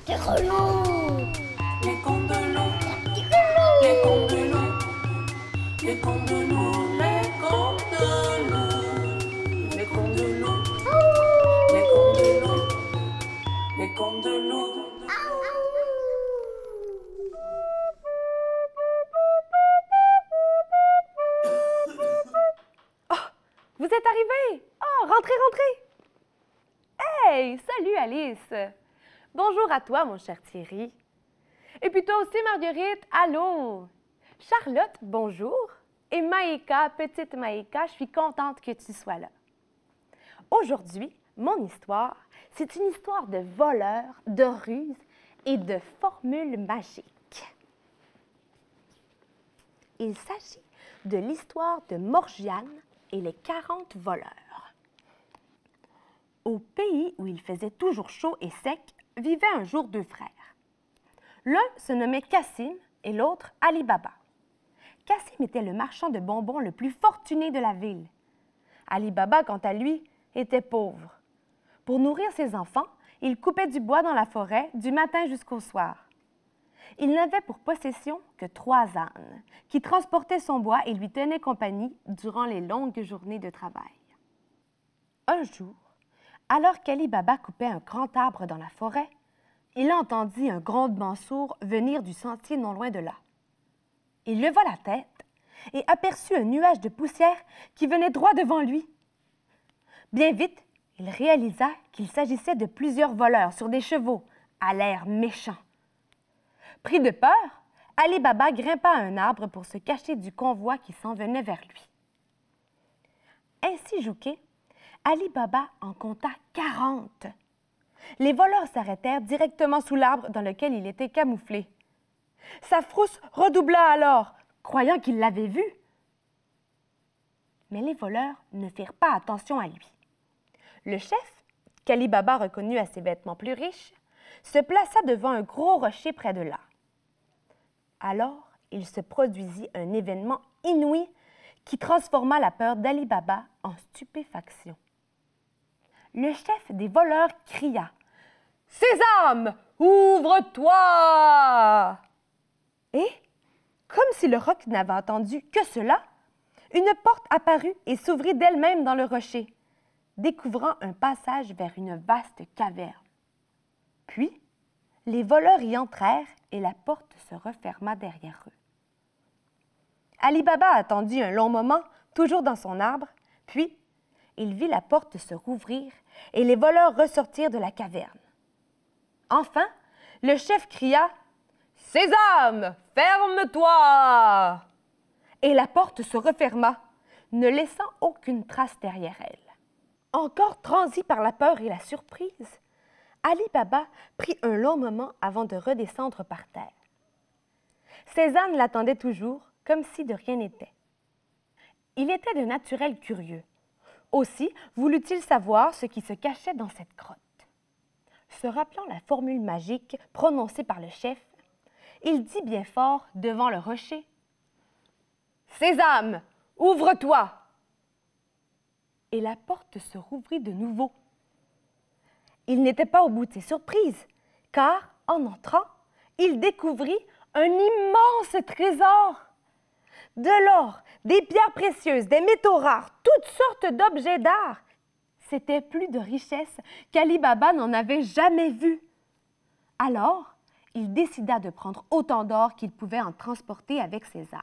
Les grenouilles. Les contes de loup, Les grenouilles. les contes de loup, les contes de loup, les contes de loup, les contes de loup, les contes de loup, les contes de loup. Vous êtes arrivés! Oh, rentrez, rentrez! Hey! Salut Alice! Bonjour à toi, mon cher Thierry. Et puis toi aussi, Marguerite, allô! Charlotte, bonjour! Et Maïka, petite Maïka, je suis contente que tu sois là. Aujourd'hui, mon histoire, c'est une histoire de voleurs, de ruses et de formules magiques. Il s'agit de l'histoire de Morgiane et les 40 voleurs. Au pays où il faisait toujours chaud et sec, vivaient un jour deux frères. L'un se nommait Cassim et l'autre Ali Baba. Cassim était le marchand de bonbons le plus fortuné de la ville. Ali Baba, quant à lui, était pauvre. Pour nourrir ses enfants, il coupait du bois dans la forêt du matin jusqu'au soir. Il n'avait pour possession que 3 ânes, qui transportaient son bois et lui tenaient compagnie durant les longues journées de travail. Un jour, alors qu'Ali Baba coupait un grand arbre dans la forêt, il entendit un grondement sourd venir du sentier non loin de là. Il leva la tête et aperçut un nuage de poussière qui venait droit devant lui. Bien vite, il réalisa qu'il s'agissait de plusieurs voleurs sur des chevaux, à l'air méchant. Pris de peur, Ali Baba grimpa à un arbre pour se cacher du convoi qui s'en venait vers lui. Ainsi jouqué, Ali Baba en compta 40. Les voleurs s'arrêtèrent directement sous l'arbre dans lequel il était camouflé. Sa frousse redoubla alors, croyant qu'il l'avait vu. Mais les voleurs ne firent pas attention à lui. Le chef, qu'Ali Baba reconnut à ses vêtements plus riches, se plaça devant un gros rocher près de là. Alors, il se produisit un événement inouï qui transforma la peur d'Ali Baba en stupéfaction. Le chef des voleurs cria « Sésame, ouvre-toi » Et, comme si le roc n'avait entendu que cela, une porte apparut et s'ouvrit d'elle-même dans le rocher, découvrant un passage vers une vaste caverne. Puis, les voleurs y entrèrent et la porte se referma derrière eux. Ali Baba attendit un long moment, toujours dans son arbre, puis il vit la porte se rouvrir et les voleurs ressortir de la caverne. Enfin, le chef cria « Sésame, ferme-toi » et la porte se referma, ne laissant aucune trace derrière elle. Encore transi par la peur et la surprise, Ali Baba prit un long moment avant de redescendre par terre. Ses ânes l'attendaient toujours, comme si de rien n'était. Il était de naturel curieux. Aussi voulut-il savoir ce qui se cachait dans cette grotte. Se rappelant la formule magique prononcée par le chef, il dit bien fort devant le rocher « Sésame, ouvre-toi » Et la porte se rouvrit de nouveau. Il n'était pas au bout de ses surprises, car, en entrant, il découvrit un immense trésor. De l'or, des pierres précieuses, des métaux rares, toutes sortes d'objets d'art. C'était plus de richesse qu'Ali Baba n'en avait jamais vu. Alors, il décida de prendre autant d'or qu'il pouvait en transporter avec ses ânes.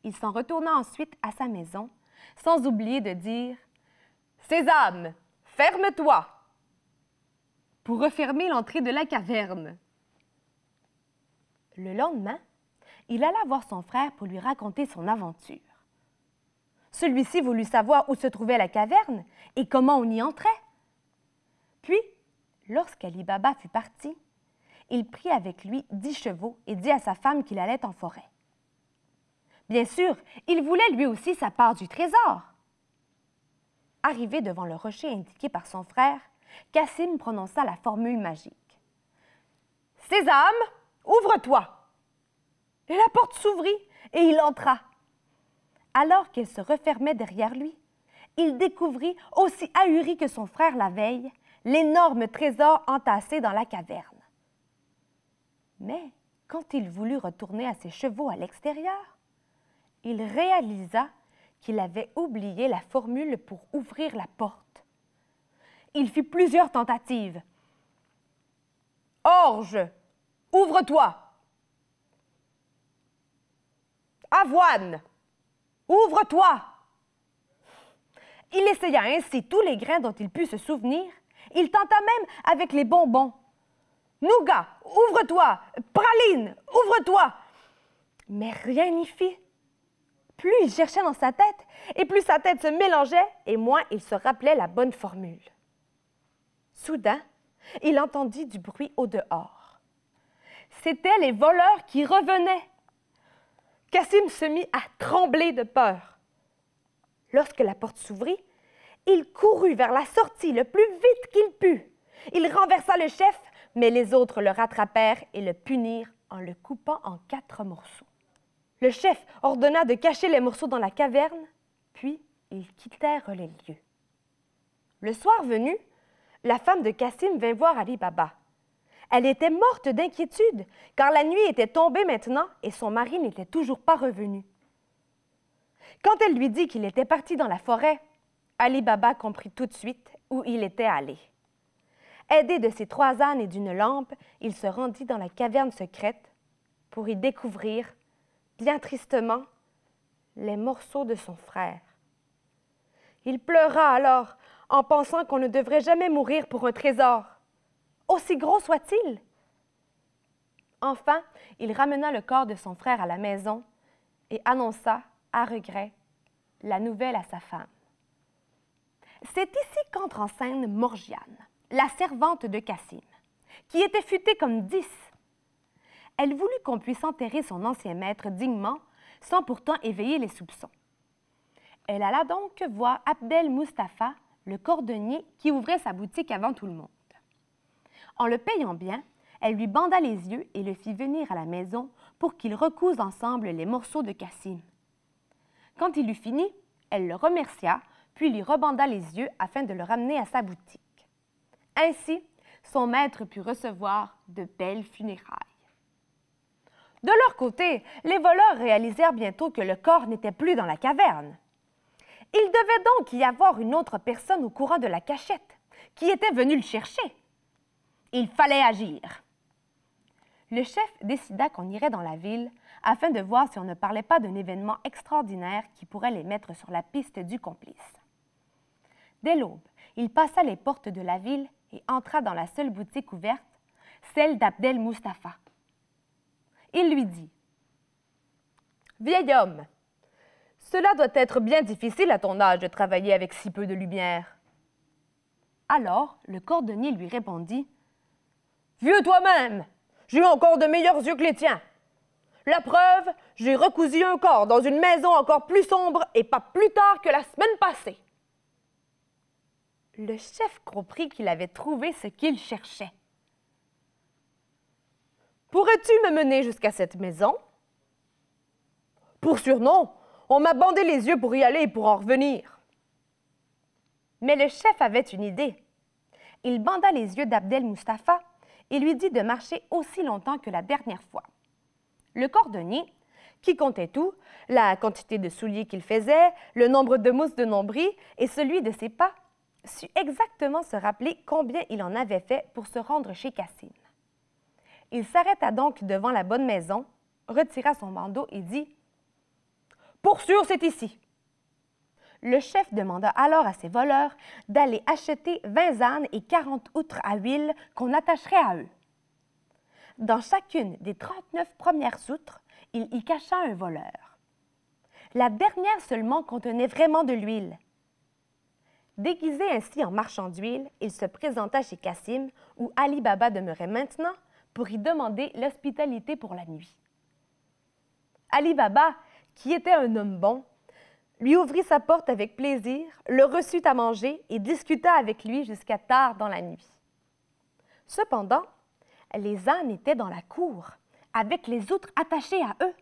Il s'en retourna ensuite à sa maison, sans oublier de dire « Sésame, ferme-toi » pour refermer l'entrée de la caverne. Le lendemain, il alla voir son frère pour lui raconter son aventure. Celui-ci voulut savoir où se trouvait la caverne et comment on y entrait. Puis, lorsqu'Ali Baba fut parti, il prit avec lui 10 chevaux et dit à sa femme qu'il allait en forêt. Bien sûr, il voulait lui aussi sa part du trésor. Arrivé devant le rocher indiqué par son frère, Cassim prononça la formule magique. « Sésame, ouvre-toi » Et la porte s'ouvrit et il entra. Alors qu'elle se refermait derrière lui, il découvrit, aussi ahuri que son frère la veille, l'énorme trésor entassé dans la caverne. Mais quand il voulut retourner à ses chevaux à l'extérieur, il réalisa qu'il avait oublié la formule pour ouvrir la porte. Il fit plusieurs tentatives. « Orge, ouvre-toi! Avoine, ouvre-toi! » Il essaya ainsi tous les grains dont il put se souvenir. Il tenta même avec les bonbons. « Nougat, ouvre-toi! Praline, ouvre-toi! » Mais rien n'y fit. Plus il cherchait dans sa tête, et plus sa tête se mélangeait, et moins il se rappelait la bonne formule. Soudain, il entendit du bruit au dehors. C'étaient les voleurs qui revenaient. Cassim se mit à trembler de peur. Lorsque la porte s'ouvrit, il courut vers la sortie le plus vite qu'il put. Il renversa le chef, mais les autres le rattrapèrent et le punirent en le coupant en 4 morceaux. Le chef ordonna de cacher les morceaux dans la caverne, puis ils quittèrent les lieux. Le soir venu, la femme de Cassim vint voir Ali Baba. Elle était morte d'inquiétude, car la nuit était tombée maintenant et son mari n'était toujours pas revenu. Quand elle lui dit qu'il était parti dans la forêt, Ali Baba comprit tout de suite où il était allé. Aidé de ses 3 ânes et d'une lampe, il se rendit dans la caverne secrète pour y découvrir, bien tristement, les morceaux de son frère. Il pleura alors en pensant qu'on ne devrait jamais mourir pour un trésor, aussi gros soit-il. Enfin, il ramena le corps de son frère à la maison et annonça, à regret, la nouvelle à sa femme. C'est ici qu'entre en scène Morgiane, la servante de Cassim, qui était futée comme 10. Elle voulut qu'on puisse enterrer son ancien maître dignement, sans pourtant éveiller les soupçons. Elle alla donc voir Abdel Mustapha, le cordonnier qui ouvrait sa boutique avant tout le monde. En le payant bien, elle lui banda les yeux et le fit venir à la maison pour qu'ils recousent ensemble les morceaux de Cassim. Quand il eut fini, elle le remercia, puis lui rebanda les yeux afin de le ramener à sa boutique. Ainsi, son maître put recevoir de belles funérailles. De leur côté, les voleurs réalisèrent bientôt que le corps n'était plus dans la caverne. Il devait donc y avoir une autre personne au courant de la cachette, qui était venue le chercher. Il fallait agir. Le chef décida qu'on irait dans la ville afin de voir si on ne parlait pas d'un événement extraordinaire qui pourrait les mettre sur la piste du complice. Dès l'aube, il passa les portes de la ville et entra dans la seule boutique ouverte, celle d'Abdel Mustapha. Il lui dit « Vieil homme, cela doit être bien difficile à ton âge de travailler avec si peu de lumière. » Alors, le cordonnier lui répondit « Vieux toi-même, j'ai encore de meilleurs yeux que les tiens. La preuve, j'ai recousu un corps dans une maison encore plus sombre et pas plus tard que la semaine passée. » Le chef comprit qu'il avait trouvé ce qu'il cherchait. « Pourrais-tu me mener jusqu'à cette maison? »« Pour sûr non, on m'a bandé les yeux pour y aller et pour en revenir. » Mais le chef avait une idée. Il banda les yeux d'Abdel Mustapha et lui dit de marcher aussi longtemps que la dernière fois. Le cordonnier, qui comptait tout, la quantité de souliers qu'il faisait, le nombre de mousses de nombril et celui de ses pas, sut exactement se rappeler combien il en avait fait pour se rendre chez Cassim. Il s'arrêta donc devant la bonne maison, retira son bandeau et dit « Pour sûr, c'est ici. » Le chef demanda alors à ses voleurs d'aller acheter 20 ânes et 40 outres à huile qu'on attacherait à eux. Dans chacune des 39 premières outres, il y cacha un voleur. La dernière seulement contenait vraiment de l'huile. Déguisé ainsi en marchand d'huile, il se présenta chez Cassim, où Ali Baba demeurait maintenant, pour y demander l'hospitalité pour la nuit. Ali Baba, qui était un homme bon, lui ouvrit sa porte avec plaisir, le reçut à manger et discuta avec lui jusqu'à tard dans la nuit. Cependant, les ânes étaient dans la cour, avec les outres attachées à eux.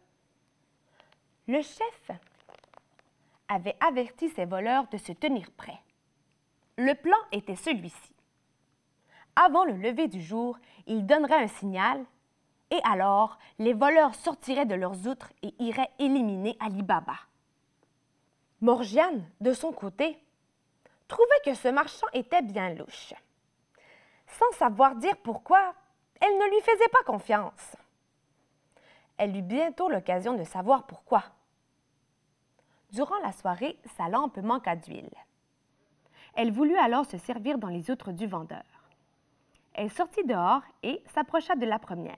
Le chef avait averti ses voleurs de se tenir prêts. Le plan était celui-ci. Avant le lever du jour, il donnerait un signal Et alors, les voleurs sortiraient de leurs outres et iraient éliminer Ali Baba. Morgiane, de son côté, trouvait que ce marchand était bien louche. Sans savoir dire pourquoi, elle ne lui faisait pas confiance. Elle eut bientôt l'occasion de savoir pourquoi. Durant la soirée, sa lampe manqua d'huile. Elle voulut alors se servir dans les outres du vendeur. Elle sortit dehors et s'approcha de la première.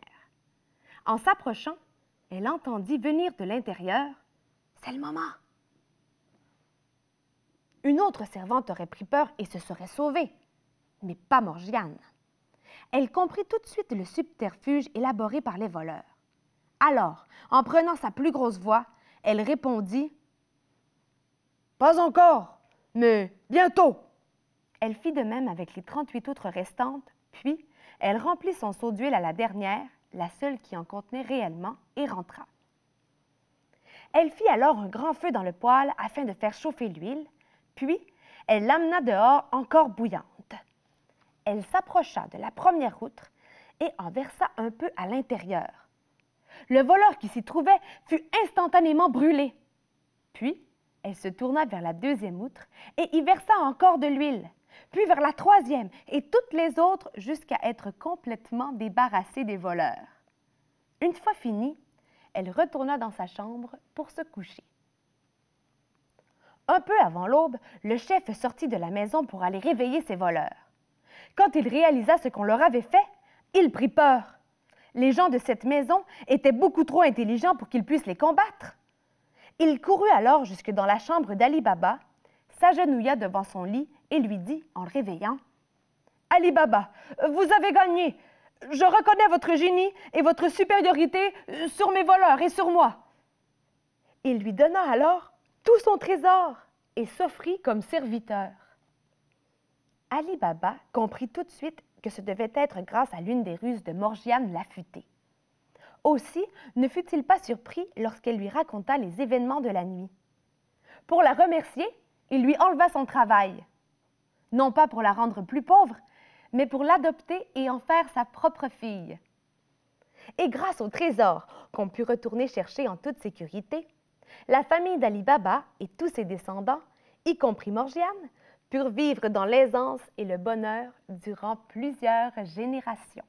En s'approchant, elle entendit venir de l'intérieur « C'est le moment !» Une autre servante aurait pris peur et se serait sauvée, mais pas Morgiane. Elle comprit tout de suite le subterfuge élaboré par les voleurs. Alors, en prenant sa plus grosse voix, elle répondit « Pas encore, mais bientôt !» Elle fit de même avec les 38 autres restantes, puis elle remplit son seau d'huile à la dernière, la seule qui en contenait réellement, et rentra. Elle fit alors un grand feu dans le poêle afin de faire chauffer l'huile, puis elle l'amena dehors encore bouillante. Elle s'approcha de la première outre et en versa un peu à l'intérieur. Le voleur qui s'y trouvait fut instantanément brûlé. Puis, elle se tourna vers la deuxième outre et y versa encore de l'huile, puis vers la troisième et toutes les autres jusqu'à être complètement débarrassée des voleurs. Une fois finie, elle retourna dans sa chambre pour se coucher. Un peu avant l'aube, le chef sortit de la maison pour aller réveiller ses voleurs. Quand il réalisa ce qu'on leur avait fait, il prit peur. Les gens de cette maison étaient beaucoup trop intelligents pour qu'ils puissent les combattre. Il courut alors jusque dans la chambre d'Ali Baba, s'agenouilla devant son lit et lui dit en le réveillant « Ali Baba, vous avez gagné. Je reconnais votre génie et votre supériorité sur mes voleurs et sur moi. » Il lui donna alors tout son trésor et s'offrit comme serviteur. Ali Baba comprit tout de suite que ce devait être grâce à l'une des ruses de Morgiane l'affûtée. Aussi ne fut-il pas surpris lorsqu'elle lui raconta les événements de la nuit. Pour la remercier, il lui enleva son travail, non pas pour la rendre plus pauvre, mais pour l'adopter et en faire sa propre fille. Et grâce au trésor qu'on put retourner chercher en toute sécurité, la famille d'Ali Baba et tous ses descendants, y compris Morgiane, purent vivre dans l'aisance et le bonheur durant plusieurs générations.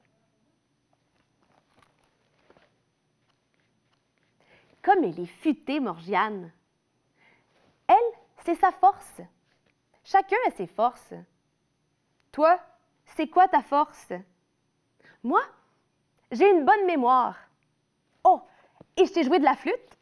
Comme elle est futée, Morgiane. Elle, c'est sa force. Chacun a ses forces. Toi, c'est quoi ta force? Moi, j'ai une bonne mémoire. Oh, et je t'ai joué de la flûte?